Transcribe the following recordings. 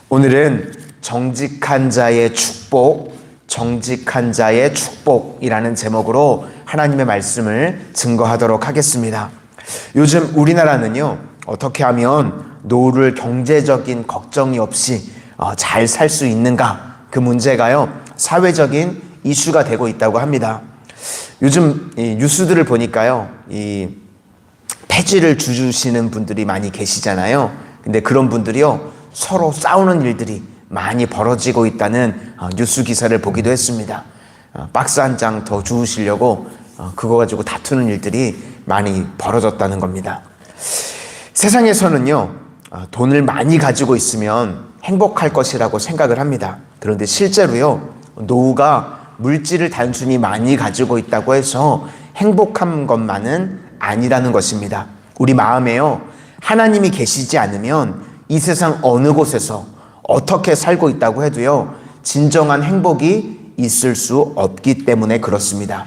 오늘은 정직한 자의 축복이라는 제목으로 하나님의 말씀을 증거하도록 하겠습니다. 요즘 우리나라는요, 어떻게 하면 노후를 경제적인 걱정이 없이 잘 살 수 있는가? 그 문제가요, 사회적인 이슈가 되고 있다고 합니다. 요즘 이 뉴스들을 보니까요, 이 폐지를 주시는 분들이 많이 계시잖아요. 근데 그런 분들이요, 서로 싸우는 일들이 많이 벌어지고 있다는 뉴스 기사를 보기도 했습니다. 박스 한 장 더 주우시려고 그거 가지고 다투는 일들이 많이 벌어졌다는 겁니다. 세상에서는요, 돈을 많이 가지고 있으면 행복할 것이라고 생각을 합니다. 그런데 실제로요, 노후가 물질을 단순히 많이 가지고 있다고 해서 행복한 것만은 아니라는 것입니다. 우리 마음에요, 하나님이 계시지 않으면 이 세상 어느 곳에서 어떻게 살고 있다고 해도요, 진정한 행복이 있을 수 없기 때문에 그렇습니다.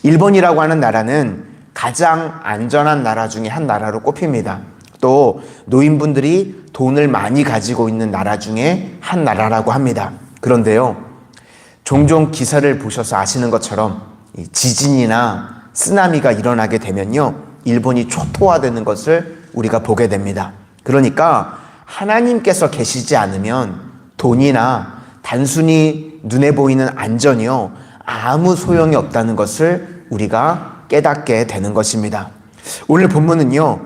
일본이라고 하는 나라는 가장 안전한 나라 중에 한 나라로 꼽힙니다. 또 노인분들이 돈을 많이 가지고 있는 나라 중에 한 나라라고 합니다. 그런데요, 종종 기사를 보셔서 아시는 것처럼 지진이나 쓰나미가 일어나게 되면요, 일본이 초토화되는 것을 우리가 보게 됩니다. 그러니까 하나님께서 계시지 않으면 돈이나 단순히 눈에 보이는 안전이요, 아무 소용이 없다는 것을 우리가 깨닫게 되는 것입니다. 오늘 본문은요,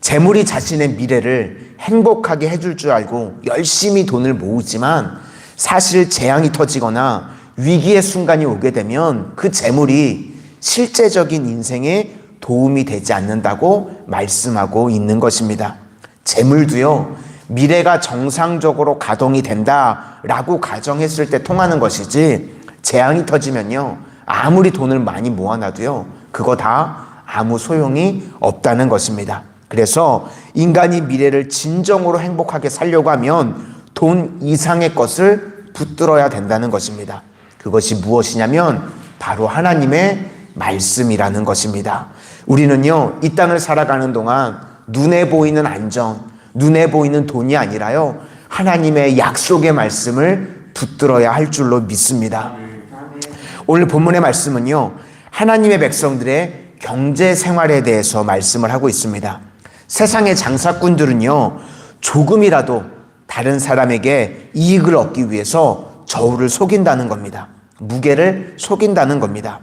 재물이 자신의 미래를 행복하게 해줄 줄 알고 열심히 돈을 모으지만 사실 재앙이 터지거나 위기의 순간이 오게 되면 그 재물이 실제적인 인생에 도움이 되지 않는다고 말씀하고 있는 것입니다. 재물도요, 미래가 정상적으로 가동이 된다라고 가정했을 때 통하는 것이지, 재앙이 터지면요, 아무리 돈을 많이 모아놔도요, 그거 다 아무 소용이 없다는 것입니다. 그래서 인간이 미래를 진정으로 행복하게 살려고 하면 돈 이상의 것을 붙들어야 된다는 것입니다. 그것이 무엇이냐면 바로 하나님의 말씀이라는 것입니다. 우리는요, 이 땅을 살아가는 동안 눈에 보이는 안전, 눈에 보이는 돈이 아니라요, 하나님의 약속의 말씀을 붙들어야 할 줄로 믿습니다. 오늘 본문의 말씀은요, 하나님의 백성들의 경제 생활에 대해서 말씀을 하고 있습니다. 세상의 장사꾼들은요, 조금이라도 다른 사람에게 이익을 얻기 위해서 저울을 속인다는 겁니다. 무게를 속인다는 겁니다.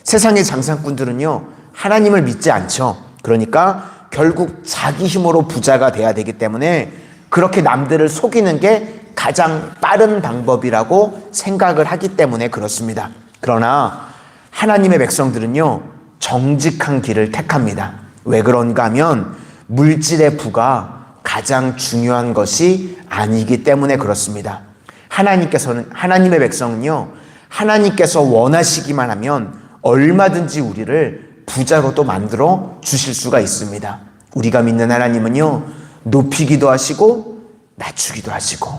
세상의 장사꾼들은요, 하나님을 믿지 않죠. 그러니까 결국 자기 힘으로 부자가 돼야 되기 때문에 그렇게 남들을 속이는 게 가장 빠른 방법이라고 생각을 하기 때문에 그렇습니다. 그러나 하나님의 백성들은요, 정직한 길을 택합니다. 왜 그런가 하면 물질의 부가 가장 중요한 것이 아니기 때문에 그렇습니다. 하나님의 백성은요, 하나님께서 원하시기만 하면 얼마든지 우리를 부자로 또 만들어 주실 수가 있습니다. 우리가 믿는 하나님은요, 높이기도 하시고 낮추기도 하시고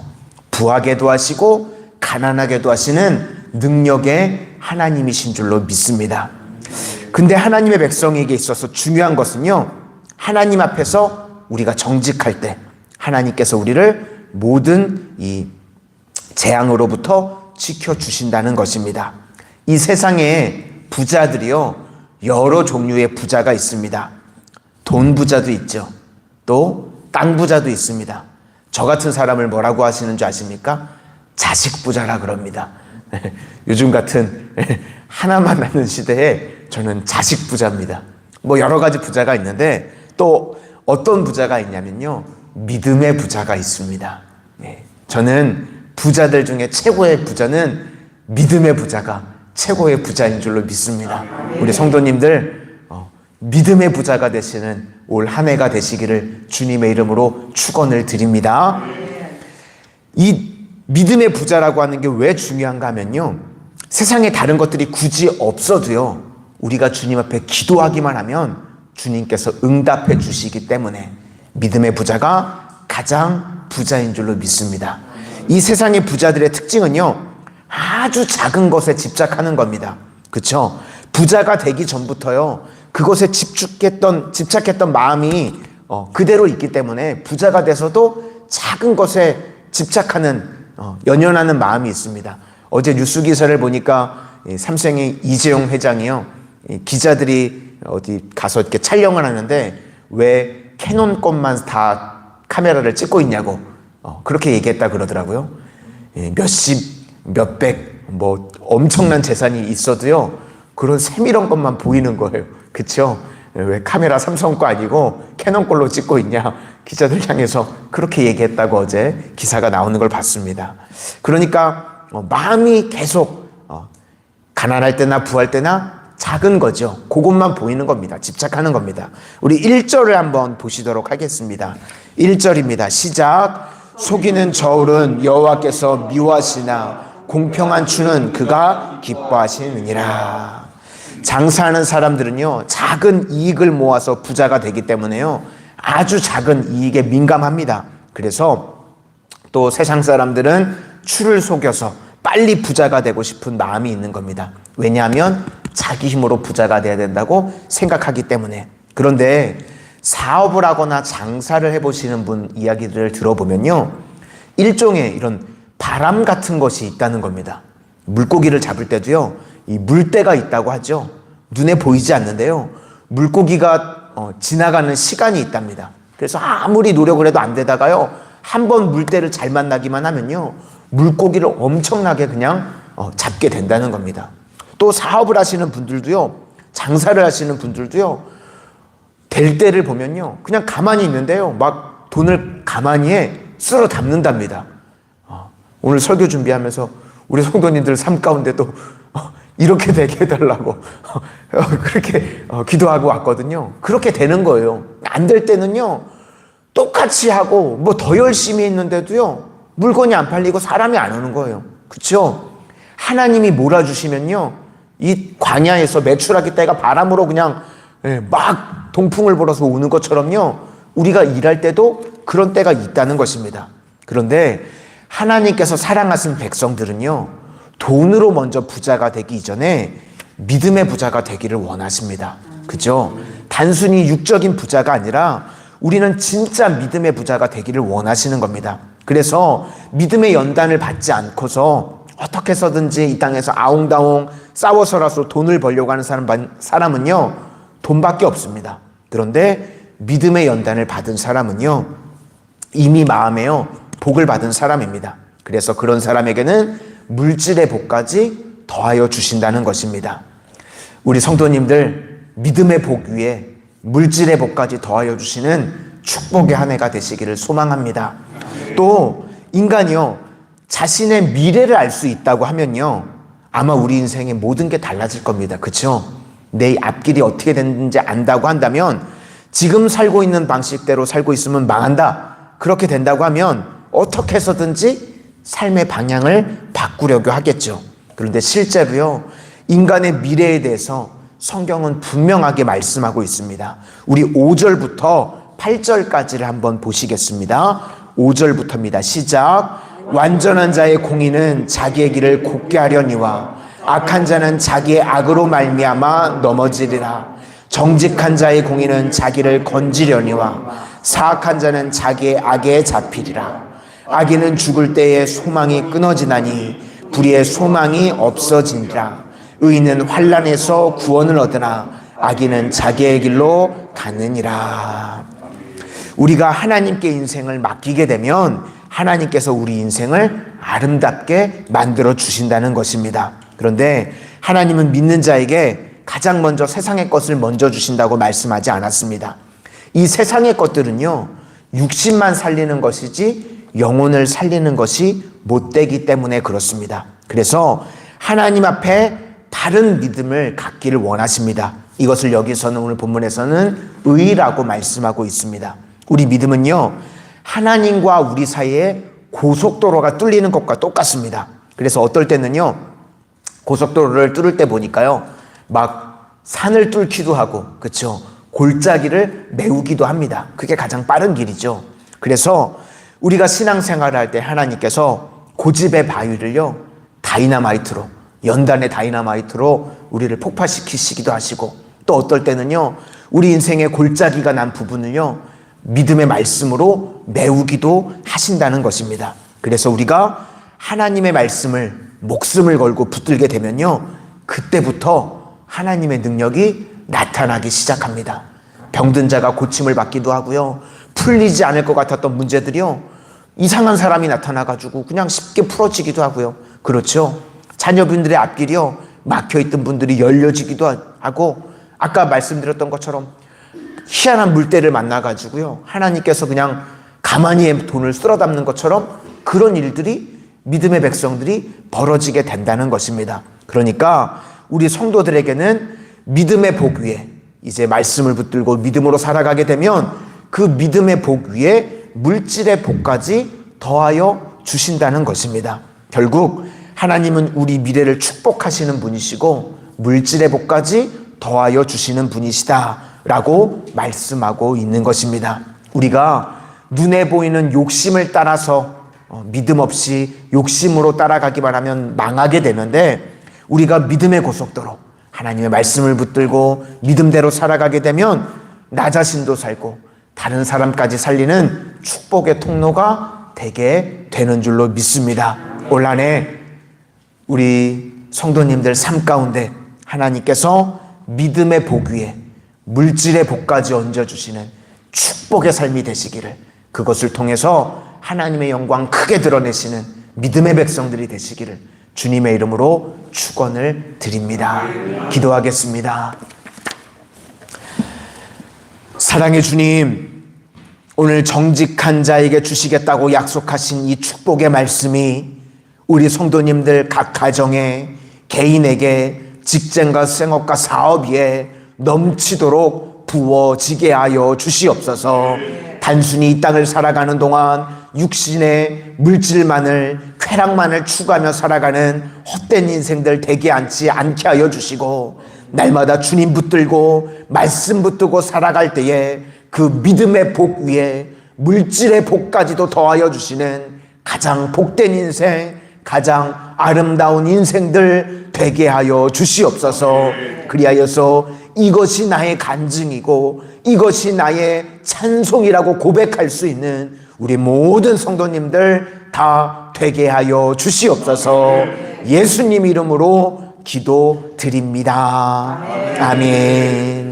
부하게도 하시고 가난하게도 하시는 능력의 하나님이신 줄로 믿습니다. 근데 하나님의 백성에게 있어서 중요한 것은요, 하나님 앞에서 우리가 정직할 때 하나님께서 우리를 모든 이 재앙으로부터 지켜주신다는 것입니다. 이 세상에 부자들이요, 여러 종류의 부자가 있습니다. 돈 부자도 있죠. 또 땅 부자도 있습니다. 저 같은 사람을 뭐라고 하시는 줄 아십니까? 자식 부자라 그럽니다. 요즘 같은 하나만 낳는 시대에 저는 자식 부자입니다. 뭐 여러 가지 부자가 있는데 또 어떤 부자가 있냐면요, 믿음의 부자가 있습니다. 저는 부자들 중에 최고의 부자는 믿음의 부자가 최고의 부자인 줄로 믿습니다. 우리 성도님들 믿음의 부자가 되시는 올 한 해가 되시기를 주님의 이름으로 축원을 드립니다. 이 믿음의 부자라고 하는 게 왜 중요한가 하면요, 세상에 다른 것들이 굳이 없어도요, 우리가 주님 앞에 기도하기만 하면 주님께서 응답해 주시기 때문에 믿음의 부자가 가장 부자인 줄로 믿습니다. 이 세상의 부자들의 특징은요, 아주 작은 것에 집착하는 겁니다. 그렇죠? 부자가 되기 전부터요, 그것에 집착했던 마음이 그대로 있기 때문에 부자가 돼서도 작은 것에 집착하는 연연하는 마음이 있습니다. 어제 뉴스 기사를 보니까 삼성의 이재용 회장이요, 기자들이 어디 가서 이렇게 촬영을 하는데 왜 캐논 것만 다 카메라를 찍고 있냐고 그렇게 얘기했다 그러더라고요. 몇십, 몇백 뭐 엄청난 재산이 있어도요, 그런 세밀한 것만 보이는 거예요. 그쵸? 왜 카메라 삼성 거 아니고 캐논 걸로 찍고 있냐, 기자들 향해서 그렇게 얘기했다고 어제 기사가 나오는 걸 봤습니다. 그러니까 마음이 계속 가난할 때나 부할 때나 작은 거죠. 그것만 보이는 겁니다. 집착하는 겁니다. 우리 1절을 한번 보시도록 하겠습니다. 1절입니다. 시작. 속이는 저울은 여호와께서 미워하시나 공평한 추는 그가 기뻐하시느니라. 장사하는 사람들은요, 작은 이익을 모아서 부자가 되기 때문에요, 아주 작은 이익에 민감합니다. 그래서 또 세상 사람들은 추를 속여서 빨리 부자가 되고 싶은 마음이 있는 겁니다. 왜냐하면 자기 힘으로 부자가 돼야 된다고 생각하기 때문에. 그런데 사업을 하거나 장사를 해보시는 분 이야기들을 들어보면요, 일종의 이런 바람 같은 것이 있다는 겁니다. 물고기를 잡을 때도요, 이 물때가 있다고 하죠. 눈에 보이지 않는데요, 물고기가 지나가는 시간이 있답니다. 그래서 아무리 노력을 해도 안 되다가요, 한번 물때를 잘 만나기만 하면요, 물고기를 엄청나게 그냥 잡게 된다는 겁니다. 또 사업을 하시는 분들도요, 장사를 하시는 분들도요, 될 때를 보면요, 그냥 가만히 있는데요, 막 돈을 가만히 쓸어 담는답니다. 오늘 설교 준비하면서 우리 성도님들 삶 가운데도 이렇게 되게 해달라고 그렇게 기도하고 왔거든요. 그렇게 되는 거예요. 안 될 때는요, 똑같이 하고 뭐 더 열심히 했는데도요, 물건이 안 팔리고 사람이 안 오는 거예요. 그렇죠? 하나님이 몰아주시면요, 이 광야에서 메추라기 떼가 바람으로 그냥 막 동풍을 불어서 오는 것처럼요, 우리가 일할 때도 그런 때가 있다는 것입니다. 그런데 하나님께서 사랑하신 백성들은요, 돈으로 먼저 부자가 되기 이전에 믿음의 부자가 되기를 원하십니다. 그죠? 단순히 육적인 부자가 아니라 우리는 진짜 믿음의 부자가 되기를 원하시는 겁니다. 그래서 믿음의 연단을 받지 않고서 어떻게 해서든지 이 땅에서 아웅다웅 싸워서라도 돈을 벌려고 하는 사람은요, 돈밖에 없습니다. 그런데 믿음의 연단을 받은 사람은요, 이미 마음에요, 복을 받은 사람입니다. 그래서 그런 사람에게는 물질의 복까지 더하여 주신다는 것입니다. 우리 성도님들, 믿음의 복 위에 물질의 복까지 더하여 주시는 축복의 한 해가 되시기를 소망합니다. 또 인간이요, 자신의 미래를 알 수 있다고 하면요, 아마 우리 인생의 모든 게 달라질 겁니다. 그렇죠? 내 앞길이 어떻게 됐는지 안다고 한다면, 지금 살고 있는 방식대로 살고 있으면 망한다, 그렇게 된다고 하면 어떻게 해서든지 삶의 방향을 바꾸려고 하겠죠. 그런데 실제로요, 인간의 미래에 대해서 성경은 분명하게 말씀하고 있습니다. 우리 5절부터 8절까지를 한번 보시겠습니다. 5절부터입니다. 시작. 완전한 자의 공의는 자기의 길을 곱게 하려니와 악한 자는 자기의 악으로 말미암아 넘어지리라. 정직한 자의 공의는 자기를 건지려니와 사악한 자는 자기의 악에 잡히리라. 악인은 죽을 때에 소망이 끊어지나니 불의의 소망이 없어지니라. 의인은 환난에서 구원을 얻으나 악인은 자기의 길로 가느니라. 우리가 하나님께 인생을 맡기게 되면 하나님께서 우리 인생을 아름답게 만들어 주신다는 것입니다. 그런데 하나님은 믿는 자에게 가장 먼저 세상의 것을 먼저 주신다고 말씀하지 않았습니다. 이 세상의 것들은요, 육신만 살리는 것이지 영혼을 살리는 것이 못되기 때문에 그렇습니다. 그래서 하나님 앞에 바른 믿음을 갖기를 원하십니다. 이것을 여기서는 오늘 본문에서는 의라고 말씀하고 있습니다. 우리 믿음은요, 하나님과 우리 사이에 고속도로가 뚫리는 것과 똑같습니다. 그래서 어떨 때는요, 고속도로를 뚫을 때 보니까요, 막 산을 뚫기도 하고, 그렇죠? 골짜기를 메우기도 합니다. 그게 가장 빠른 길이죠. 그래서 우리가 신앙생활을 할 때 하나님께서 고집의 바위를요, 다이너마이트로, 연단의 다이너마이트로 우리를 폭파시키시기도 하시고, 또 어떨 때는요, 우리 인생의 골짜기가 난 부분을요, 믿음의 말씀으로 메우기도 하신다는 것입니다. 그래서 우리가 하나님의 말씀을 목숨을 걸고 붙들게 되면요, 그때부터 하나님의 능력이 나타나기 시작합니다. 병든 자가 고침을 받기도 하고요, 풀리지 않을 것 같았던 문제들이요, 이상한 사람이 나타나가지고 그냥 쉽게 풀어지기도 하고요. 그렇죠? 자녀분들의 앞길이요, 막혀있던 분들이 열려지기도 하고, 아까 말씀드렸던 것처럼 희한한 물때를 만나가지고요, 하나님께서 그냥 가만히 돈을 쓸어 담는 것처럼 그런 일들이 믿음의 백성들이 벌어지게 된다는 것입니다. 그러니까 우리 성도들에게는 믿음의 복 위에 이제 말씀을 붙들고 믿음으로 살아가게 되면 그 믿음의 복 위에 물질의 복까지 더하여 주신다는 것입니다. 결국 하나님은 우리 미래를 축복하시는 분이시고 물질의 복까지 더하여 주시는 분이시다라고 말씀하고 있는 것입니다. 우리가 눈에 보이는 욕심을 따라서 믿음 없이 욕심으로 따라가기만 하면 망하게 되는데, 우리가 믿음의 고속도로 하나님의 말씀을 붙들고 믿음대로 살아가게 되면 나 자신도 살고 다른 사람까지 살리는 축복의 통로가 되게 되는 줄로 믿습니다. 올 한 해 우리 성도님들 삶 가운데 하나님께서 믿음의 복 위에 물질의 복까지 얹어주시는 축복의 삶이 되시기를, 그것을 통해서 하나님의 영광 크게 드러내시는 믿음의 백성들이 되시기를 주님의 이름으로 축원을 드립니다. 기도하겠습니다. 사랑의 주님, 오늘 정직한 자에게 주시겠다고 약속하신 이 축복의 말씀이 우리 성도님들 각 가정에, 개인에게, 직장과 생업과 사업 위에 넘치도록 부어지게 하여 주시옵소서. 단순히 이 땅을 살아가는 동안 육신의 물질만을, 쾌락만을 추구하며 살아가는 헛된 인생들 되게 않지 않게 하여 주시고, 날마다 주님 붙들고 말씀 붙들고 살아갈 때에 그 믿음의 복 위에 물질의 복까지도 더하여 주시는 가장 복된 인생, 가장 아름다운 인생들 되게 하여 주시옵소서. 그리하여서 이것이 나의 간증이고 이것이 나의 찬송이라고 고백할 수 있는 우리 모든 성도님들 다 되게 하여 주시옵소서. 예수님 이름으로 기도드립니다. 아멘.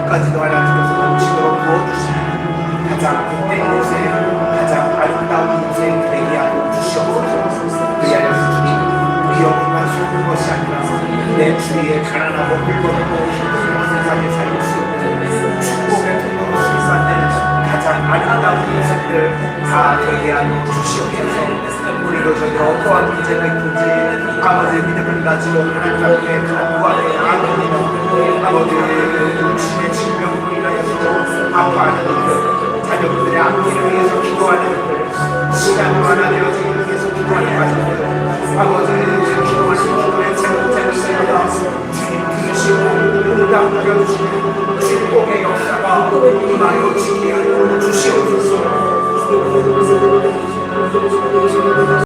까지도 하나님께서 넘치도록 부어주시고 가장 복된 인생, 가장 아름다운 인생 되게 하여 주시옵소서. 그리하여서 주님, 우리 영혼만 속는 것이 아니라 내 주위에 가난하고 불건하고 힘든 세상에 살릴 수 있는 축복의 통로로 실산되는 가장 아름다운 인생들 다 되게 하여 주시옵소서. 우리도 저희가 어떠한 문제가 있든지 아버지의 믿음을 가지고 하나님 앞에 간구하며 나아갑니다. 아버지의 육신의 질병으로 인하여서 아파하는 분들, 자녀분들의 앞길을 위해서 기도하는 분들, 시간으로 하나 되어지기 위해서 기도하는 가정들, 아버지의 기도하는 기도의 제목제목입니다. 주님 들으시고 응답하여 주시는 축복의 역사가 임하여 지게 하여 주시옵소서.